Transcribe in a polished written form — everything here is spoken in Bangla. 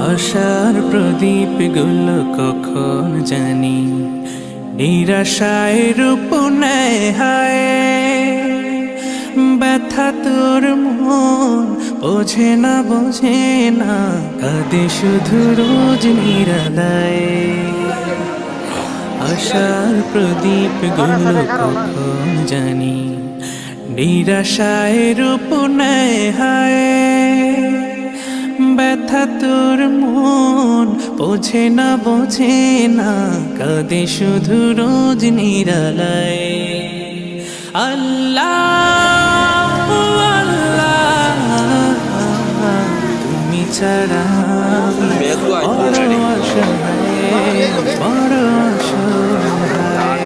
আশার প্রদীপ গুলো কখন জানি নিরাশায় রূপ নেয় হায়। ব্যথা তোর মন বোঝে না কাঁদে শুধু রোজ নিরালায়। আশার প্রদীপ গুলো কখন জানি নিরাশায় রূপ নেয় হায়। ব্যথা তোর মন বোঝে না কাঁদে শুধু রোজ নিরালায়। আল্লাহ আল্লাহ তুমি ছাড়া